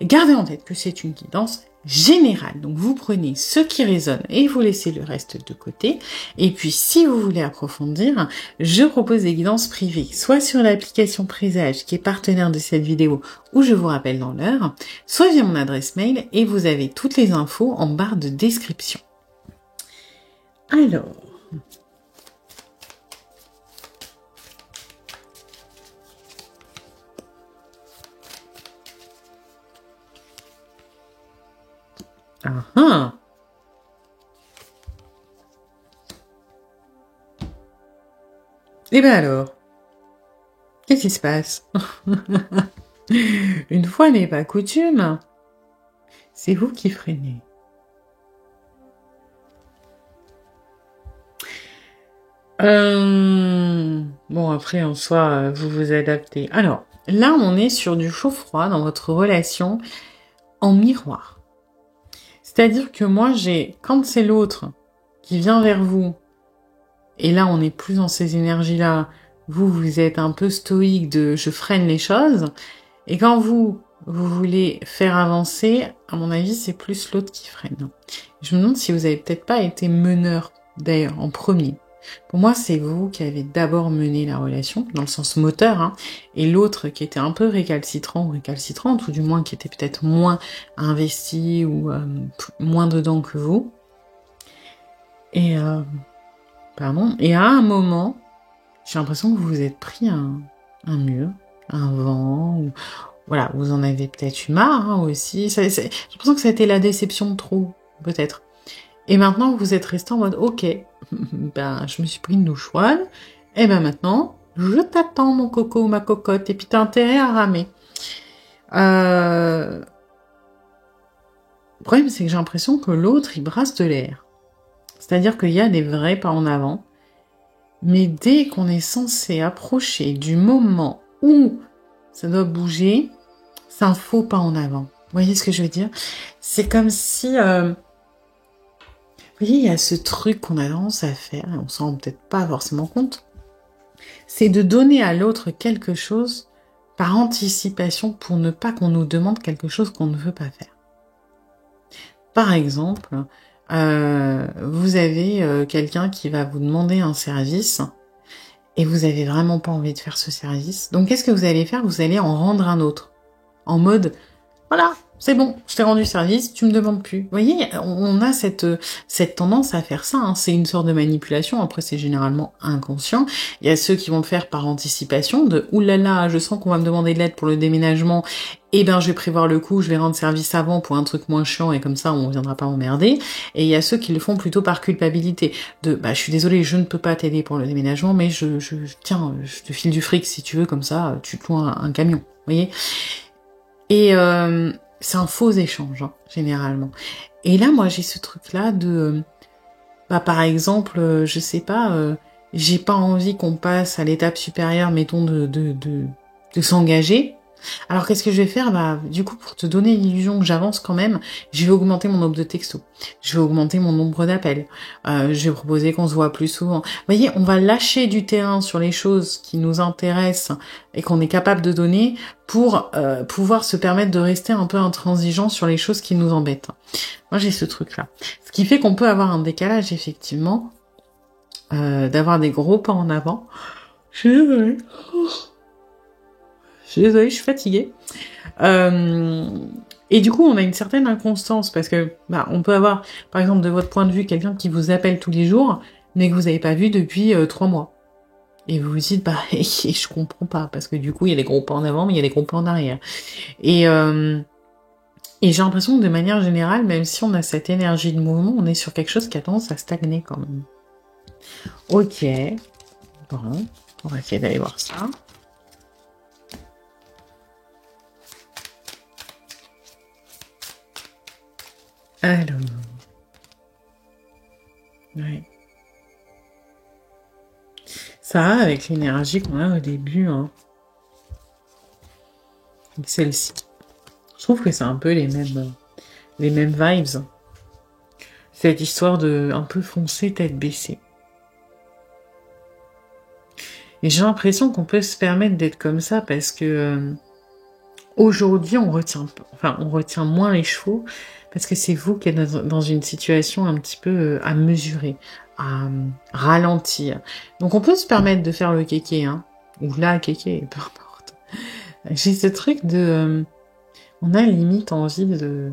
Gardez en tête que c'est une guidance générale. Donc, vous prenez ce qui résonne et vous laissez le reste de côté. Et puis, si vous voulez approfondir, je propose des guidances privées, soit sur l'application Présage qui est partenaire de cette vidéo où je vous rappelle dans l'heure, soit via mon adresse mail et vous avez toutes les infos en barre de description. Alors, Et ben alors, qu'est-ce qui se passe? Une fois n'est pas coutume, c'est vous qui freinez. Bon, après, en soi, vous vous adaptez. Alors, là, on est sur du chaud-froid dans votre relation en miroir. C'est-à-dire que moi, quand c'est l'autre qui vient vers vous, et là, on est plus dans ces énergies-là, vous êtes un peu stoïque de je freine les choses, et quand vous voulez faire avancer, à mon avis, c'est plus l'autre qui freine. Je me demande si vous avez peut-être pas été meneur, d'ailleurs, en premier. Pour moi, c'est vous qui avez d'abord mené la relation, dans le sens moteur, hein, et l'autre qui était un peu récalcitrant ou récalcitrante, ou du moins qui était peut-être moins investi ou moins dedans que vous. Et à un moment, j'ai l'impression que vous vous êtes pris un mur, un vent, ou voilà, vous en avez peut-être eu marre hein, aussi. J'ai l'impression que ça a été la déception de trop, peut-être. Et maintenant, vous êtes resté en mode, ok, ben, je me suis pris une douche froide, et ben maintenant, je t'attends, mon coco ou ma cocotte, et puis t'as intérêt à ramer. problème, c'est que j'ai l'impression que l'autre, il brasse de l'air. C'est-à-dire qu'il y a des vrais pas en avant, mais dès qu'on est censé approcher du moment où ça doit bouger, c'est un faux pas en avant. Vous voyez ce que je veux dire? C'est comme si... Vous voyez, il y a ce truc qu'on a tendance à faire, et on s'en rend peut-être pas forcément compte, c'est de donner à l'autre quelque chose par anticipation pour ne pas qu'on nous demande quelque chose qu'on ne veut pas faire. Par exemple, vous avez quelqu'un qui va vous demander un service et vous avez vraiment pas envie de faire ce service. Donc qu'est-ce que vous allez faire? Vous allez en rendre un autre. En mode, voilà, c'est bon, je t'ai rendu service, tu me demandes plus. Vous voyez, on a cette tendance à faire ça, hein. C'est une sorte de manipulation, après c'est généralement inconscient. Il y a ceux qui vont le faire par anticipation, de oulala, je sens qu'on va me demander de l'aide pour le déménagement, et ben je vais prévoir le coup, je vais rendre service avant pour un truc moins chiant, et comme ça on viendra pas m'emmerder. Et il y a ceux qui le font plutôt par culpabilité, de bah je suis désolée, je ne peux pas t'aider pour le déménagement, mais tiens, je te file du fric si tu veux, comme ça tu te loues un camion, vous voyez. Et c'est un faux échange, hein, généralement. Et là, moi, j'ai ce truc-là de... bah, par exemple, je sais pas, j'ai pas envie qu'on passe à l'étape supérieure, mettons, de s'engager. Alors, qu'est-ce que je vais faire? Bah, du coup, pour te donner l'illusion que j'avance quand même, je vais augmenter mon nombre de textos. Je vais augmenter mon nombre d'appels. Je vais proposer qu'on se voit plus souvent. Vous voyez, on va lâcher du terrain sur les choses qui nous intéressent et qu'on est capable de donner pour pouvoir se permettre de rester un peu intransigeant sur les choses qui nous embêtent. Moi, j'ai ce truc-là. Ce qui fait qu'on peut avoir un décalage, effectivement, d'avoir des gros pas en avant. Je suis désolée. Je suis fatiguée. Et du coup, on a une certaine inconstance parce que, bah, on peut avoir, par exemple, de votre point de vue, quelqu'un qui vous appelle tous les jours, mais que vous n'avez pas vu depuis 3 mois. Et vous vous dites, bah, je comprends pas, parce que du coup, il y a des gros pas en avant, mais il y a des gros pas en arrière. Et j'ai l'impression que de manière générale, même si on a cette énergie de mouvement, on est sur quelque chose qui a tendance à stagner quand même. Ok. Bon, on va essayer d'aller voir ça. Alors. Ouais. Ça va avec l'énergie qu'on a au début, hein. Celle-ci. Je trouve que c'est un peu les mêmes vibes. Cette histoire de un peu foncer tête baissée. Et j'ai l'impression qu'on peut se permettre d'être comme ça parce que aujourd'hui on retient moins les chevaux parce que c'est vous qui êtes dans une situation un petit peu à mesurer, à ralentir. Donc on peut se permettre de faire le kéké, hein, ou la kéké, peu importe. J'ai ce truc de... on a limite envie de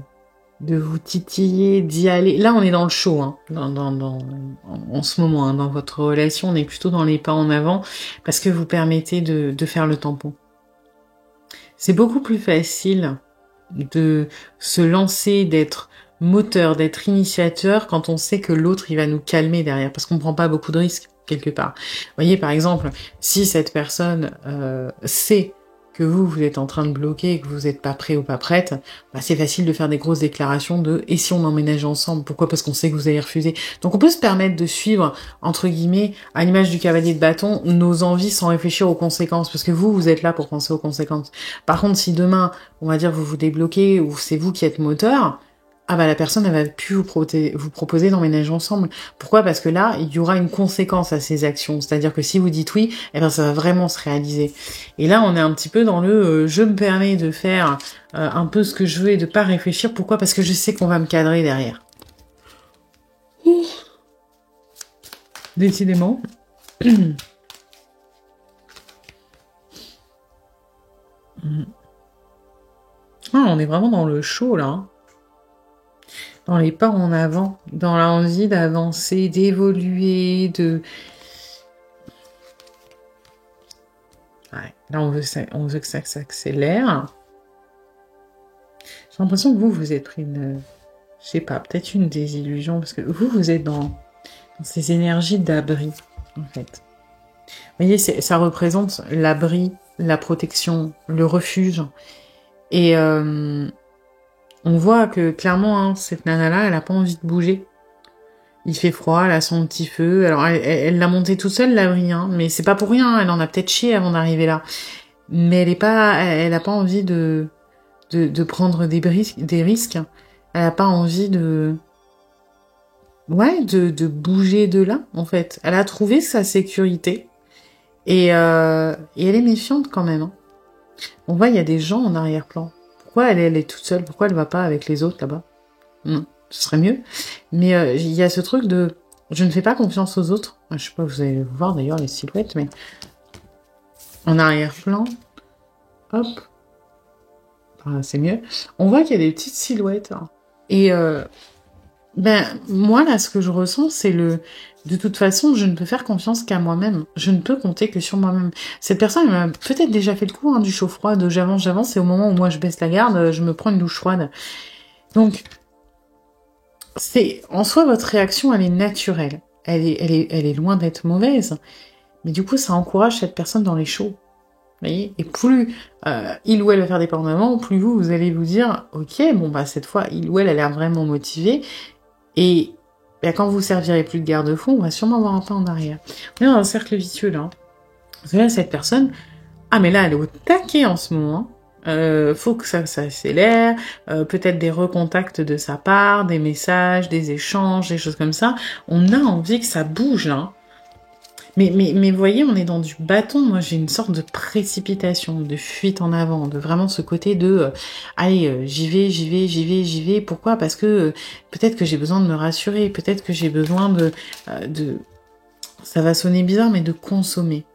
vous titiller, d'y aller. Là, on est dans le show, hein, en ce moment, hein, dans votre relation, on est plutôt dans les pas en avant, parce que vous permettez de faire le tampon. C'est beaucoup plus facile de se lancer, d'être moteur, d'être initiateur, quand on sait que l'autre, il va nous calmer derrière, parce qu'on prend pas beaucoup de risques, quelque part. Vous voyez, par exemple, si cette personne sait que vous êtes en train de bloquer et que vous n'êtes pas prêt ou pas prête, bah c'est facile de faire des grosses déclarations de « et si on emménage ensemble ?» Pourquoi? Parce qu'on sait que vous allez refuser. Donc on peut se permettre de suivre, entre guillemets, à l'image du cavalier de bâton, nos envies sans réfléchir aux conséquences, parce que vous êtes là pour penser aux conséquences. Par contre, si demain, on va dire, vous vous débloquez ou c'est vous qui êtes moteur, ah bah la personne, elle va plus vous proposer d'emménager ensemble. Pourquoi? Parce que là, il y aura une conséquence à ces actions. C'est-à-dire que si vous dites oui, eh ben ça va vraiment se réaliser. Et là, on est un petit peu dans le je me permets de faire un peu ce que je veux et de pas réfléchir. Pourquoi? Parce que je sais qu'on va me cadrer derrière. Décidément. Ah, on est vraiment dans le show, là. Hein. Dans les pas en avant, dans l'envie d'avancer, d'évoluer, de... Ouais, là, on veut que ça s'accélère. J'ai l'impression que vous êtes pris une... Je sais pas, peut-être une désillusion, parce que vous êtes dans ces énergies d'abri, en fait. Vous voyez, ça représente l'abri, la protection, le refuge. Et On voit que clairement, hein, cette nana-là, elle a pas envie de bouger. Il fait froid, elle a son petit feu. Alors, elle l'a monté toute seule, l'abri, hein, mais c'est pas pour rien. Elle en a peut-être chié avant d'arriver là. Mais elle a pas envie de prendre des risques. Elle a pas envie de bouger de là, en fait. Elle a trouvé sa sécurité. Et elle est méfiante quand même, hein. On voit, il y a des gens en arrière-plan. Pourquoi elle est toute seule? Pourquoi elle va pas avec les autres là-bas? Ce serait mieux. Mais il y a ce truc de... Je ne fais pas confiance aux autres. Je sais pas, vous allez voir d'ailleurs les silhouettes, mais... En arrière-plan... Hop. C'est mieux. On voit qu'il y a des petites silhouettes. Hein. Et moi, là, ce que je ressens, c'est de toute façon, je ne peux faire confiance qu'à moi-même. Je ne peux compter que sur moi-même. Cette personne, elle m'a peut-être déjà fait le coup, hein, du chaud froid, de j'avance, et au moment où moi je baisse la garde, je me prends une douche froide. Donc, en soi, votre réaction, elle est naturelle. Elle est loin d'être mauvaise. Mais du coup, ça encourage cette personne dans les chauds. Vous voyez? Et plus il ou elle va faire des dépendamment, plus vous allez vous dire, ok, bon, bah, cette fois, il ou elle a l'air vraiment motivé. Et quand vous servirez plus de garde-fou, on va sûrement avoir un pas en arrière. On est dans un cercle vicieux, là. Vous savez, cette personne, mais là, elle est au taquet en ce moment. Faut que ça s'accélère, peut-être des recontacts de sa part, des messages, des échanges, des choses comme ça. On a envie que ça bouge, là. Mais vous voyez, on est dans du bâton. Moi, j'ai une sorte de précipitation, de fuite en avant, de vraiment ce côté de allez, j'y vais. Pourquoi? Parce que peut-être que j'ai besoin de me rassurer, peut-être que j'ai besoin de ça va sonner bizarre, mais de consommer.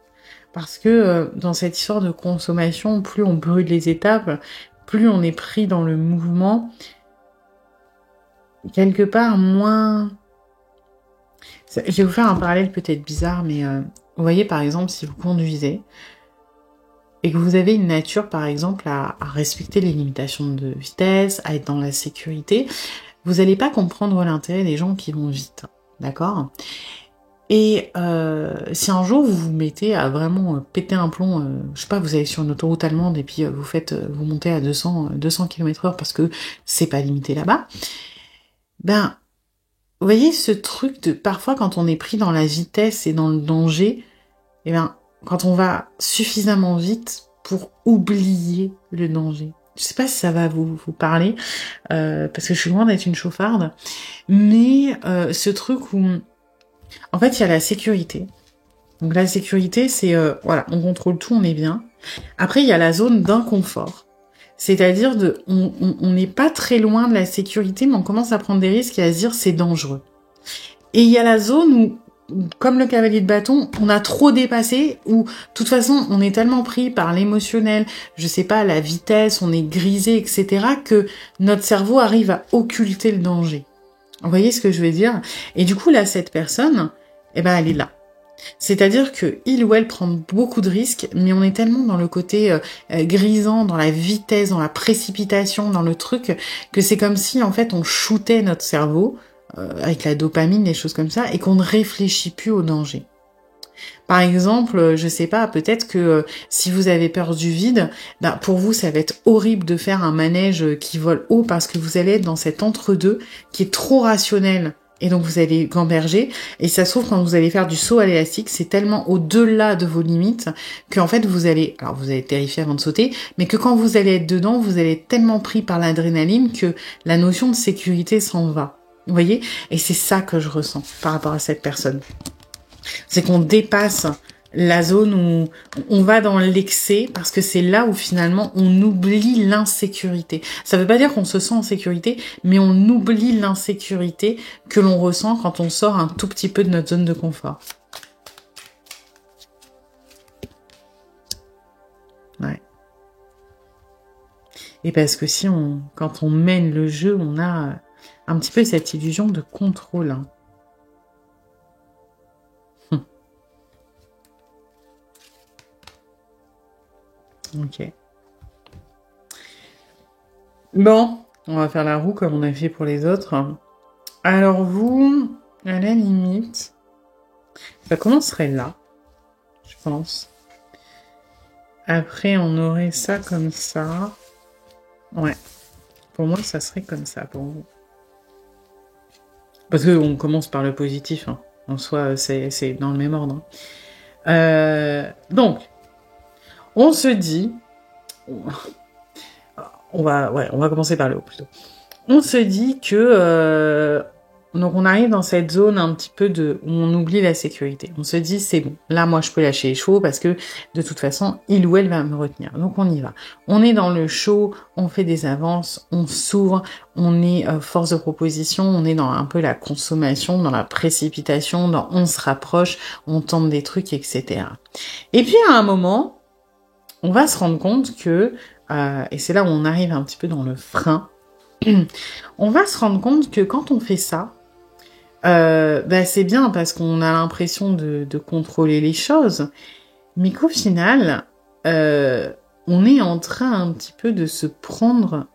Parce que dans cette histoire de consommation, plus on brûle les étapes, plus on est pris dans le mouvement, quelque part moins... Je vais vous faire un parallèle peut-être bizarre, mais vous voyez, par exemple, si vous conduisez et que vous avez une nature, par exemple, à respecter les limitations de vitesse, à être dans la sécurité, vous n'allez pas comprendre l'intérêt des gens qui vont vite, d'accord? Et si un jour vous vous mettez à vraiment péter un plomb, je sais pas, vous allez sur une autoroute allemande et puis vous montez à 200 km/h parce que c'est pas limité là-bas, vous voyez ce truc de parfois quand on est pris dans la vitesse et dans le danger, quand on va suffisamment vite pour oublier le danger. Je sais pas si ça va vous parler, parce que je suis loin d'être une chauffarde, mais ce truc où, en fait, il y a la sécurité. Donc la sécurité, c'est, on contrôle tout, on est bien. Après, il y a la zone d'inconfort. C'est-à-dire on n'est pas très loin de la sécurité, mais on commence à prendre des risques et à se dire c'est dangereux. Et il y a la zone où, comme le cavalier de bâton, on a trop dépassé, où, de toute façon, on est tellement pris par l'émotionnel, je sais pas, la vitesse, on est grisé, etc., que notre cerveau arrive à occulter le danger. Vous voyez ce que je veux dire? Et du coup, là, cette personne, elle est là. C'est-à-dire que il ou elle prend beaucoup de risques, mais on est tellement dans le côté grisant, dans la vitesse, dans la précipitation, dans le truc, que c'est comme si en fait on shootait notre cerveau avec la dopamine, des choses comme ça, et qu'on ne réfléchit plus au danger. Par exemple, je sais pas, peut-être que si vous avez peur du vide, pour vous ça va être horrible de faire un manège qui vole haut parce que vous allez être dans cet entre-deux qui est trop rationnel. Et donc vous allez gamberger, et ça se trouve quand vous allez faire du saut à l'élastique, c'est tellement au-delà de vos limites qu'en fait vous allez être terrifié avant de sauter, mais que quand vous allez être dedans, vous allez être tellement pris par l'adrénaline que la notion de sécurité s'en va. Vous voyez? Et c'est ça que je ressens par rapport à cette personne. C'est qu'on dépasse la zone où on va dans l'excès parce que c'est là où finalement on oublie l'insécurité. Ça veut pas dire qu'on se sent en sécurité, mais on oublie l'insécurité que l'on ressent quand on sort un tout petit peu de notre zone de confort. Ouais. Et parce que quand on mène le jeu, on a un petit peu cette illusion de contrôle, hein. Ok. Bon, on va faire la roue comme on a fait pour les autres. Alors vous, à la limite, ça commencerait là, je pense. Après, on aurait ça comme ça. Ouais. Pour moi, ça serait comme ça pour vous. Parce qu'on commence par le positif, hein. En soi, c'est dans le même ordre. Donc, on se dit... on va commencer par le haut plutôt. On se dit que... donc on arrive dans cette zone un petit peu où on oublie la sécurité. On se dit c'est bon, là moi je peux lâcher les chevaux parce que de toute façon il ou elle va me retenir. Donc on y va. On est dans le show, on fait des avances, on s'ouvre, on est force de proposition, on est dans un peu la consommation, dans la précipitation, dans on se rapproche, on tente des trucs, etc. Et puis à un moment, on va se rendre compte que, et c'est là où on arrive un petit peu dans le frein, on va se rendre compte que quand on fait ça, c'est bien parce qu'on a l'impression de contrôler les choses, mais qu'au final, on est en train un petit peu de se prendre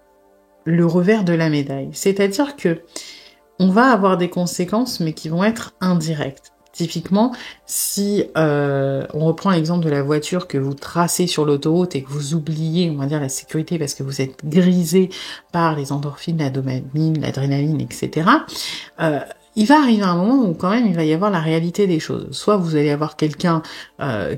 le revers de la médaille. C'est-à-dire que on va avoir des conséquences, mais qui vont être indirectes. Typiquement, si on reprend l'exemple de la voiture que vous tracez sur l'autoroute et que vous oubliez, on va dire, la sécurité parce que vous êtes grisé par les endorphines, la dopamine, l'adrénaline, etc. Il va arriver un moment où quand même il va y avoir la réalité des choses. Soit vous allez avoir quelqu'un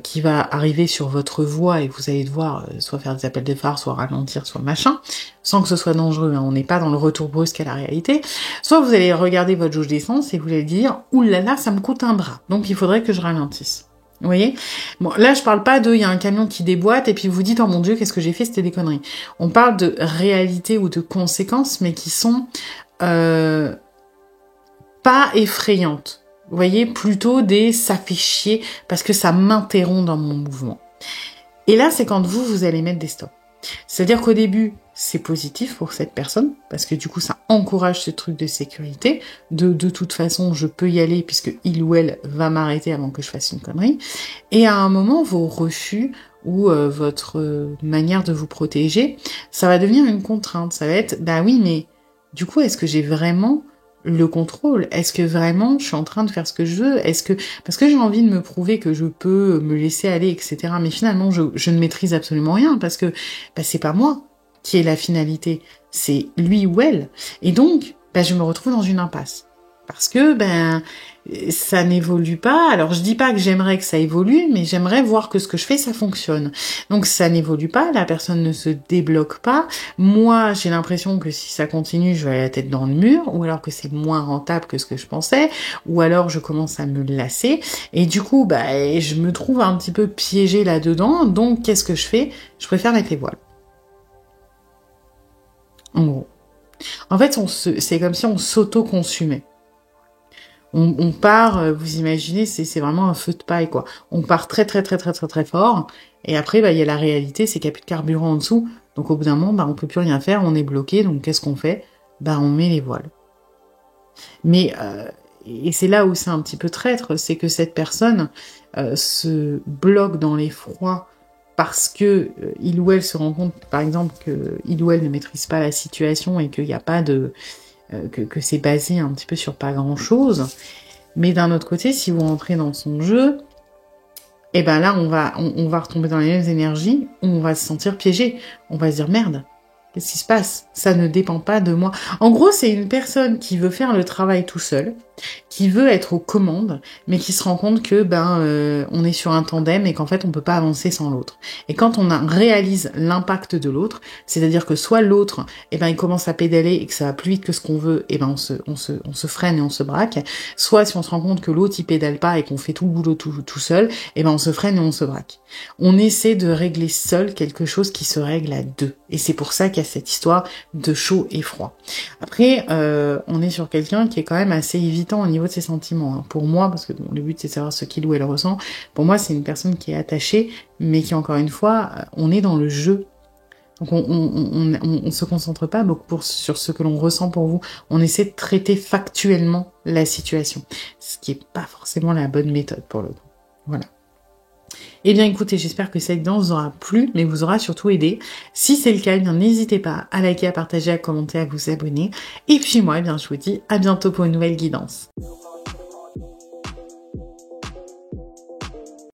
qui va arriver sur votre voie et vous allez devoir soit faire des appels de phare, soit ralentir, soit machin, sans que ce soit dangereux, hein. On n'est pas dans le retour brusque à la réalité. Soit vous allez regarder votre jauge d'essence et vous allez dire « Ouh là là, ça me coûte un bras, donc il faudrait que je ralentisse ». Vous voyez? Bon, là, je parle pas il y a un camion qui déboîte et puis vous dites « Oh mon Dieu, qu'est-ce que j'ai fait? C'était des conneries ». On parle de réalité ou de conséquences, mais qui sont pas effrayantes. Vous voyez? Plutôt ça fait chier parce que ça m'interrompt dans mon mouvement. Et là, c'est quand vous allez mettre des stops. C'est-à-dire qu'au début, c'est positif pour cette personne, parce que du coup, ça encourage ce truc de sécurité. De toute façon, je peux y aller puisque il ou elle va m'arrêter avant que je fasse une connerie. Et à un moment, vos refus ou votre manière de vous protéger, ça va devenir une contrainte. Ça va être, bah oui, mais du coup, est-ce que j'ai vraiment le contrôle? Est-ce que vraiment je suis en train de faire ce que je veux? Parce que j'ai envie de me prouver que je peux me laisser aller, etc. Mais finalement, je ne maîtrise absolument rien parce que c'est pas moi qui est la finalité, c'est lui ou elle. Et donc, je me retrouve dans une impasse. Parce que, ça n'évolue pas. Alors, je dis pas que j'aimerais que ça évolue, mais j'aimerais voir que ce que je fais, ça fonctionne. Donc, ça n'évolue pas, la personne ne se débloque pas. Moi, j'ai l'impression que si ça continue, je vais aller la tête dans le mur, ou alors que c'est moins rentable que ce que je pensais, ou alors je commence à me lasser. Et du coup, je me trouve un petit peu piégée là-dedans. Donc, qu'est-ce que je fais? Je préfère mettre les voiles. En gros. En fait, c'est comme si on s'auto-consumait. On part, vous imaginez, c'est vraiment un feu de paille, quoi. On part très fort, et après, il y a la réalité, c'est qu'il n'y a plus de carburant en dessous, donc au bout d'un moment, on peut plus rien faire, on est bloqué, donc qu'est-ce qu'on fait? On met les voiles. Mais, et c'est là où c'est un petit peu traître, c'est que cette personne se bloque dans l'effroi parce que il ou elle se rend compte, par exemple, que il ou elle ne maîtrise pas la situation et qu'il n'y a pas de... que c'est basé un petit peu sur pas grand-chose. Mais d'un autre côté, si vous rentrez dans son jeu, là, on va retomber dans les mêmes énergies, on va se sentir piégé. On va se dire, merde, qu'est-ce qui se passe? Ça ne dépend pas de moi. En gros, c'est une personne qui veut faire le travail tout seul, qui veut être aux commandes, mais qui se rend compte que on est sur un tandem et qu'en fait on peut pas avancer sans l'autre. Et quand on réalise l'impact de l'autre, c'est-à-dire que soit l'autre, il commence à pédaler et que ça va plus vite que ce qu'on veut, on se freine et on se braque. Soit si on se rend compte que l'autre il pédale pas et qu'on fait tout le boulot tout seul, on se freine et on se braque. On essaie de régler seul quelque chose qui se règle à deux. Et c'est pour ça qu'il y a cette histoire de chaud et froid. Après, on est sur quelqu'un qui est quand même assez évitant au niveau de ses sentiments. Hein. Pour moi, parce que le but c'est de savoir ce qu'il ou elle ressent, pour moi c'est une personne qui est attachée, mais qui encore une fois, on est dans le jeu. Donc on se concentre pas beaucoup sur ce que l'on ressent pour vous. On essaie de traiter factuellement la situation. Ce qui est pas forcément la bonne méthode pour le coup. Voilà. Eh bien écoutez, j'espère que cette guidance vous aura plu, mais vous aura surtout aidé. Si c'est le cas, n'hésitez pas à liker, à partager, à commenter, à vous abonner. Et puis moi, je vous dis à bientôt pour une nouvelle guidance.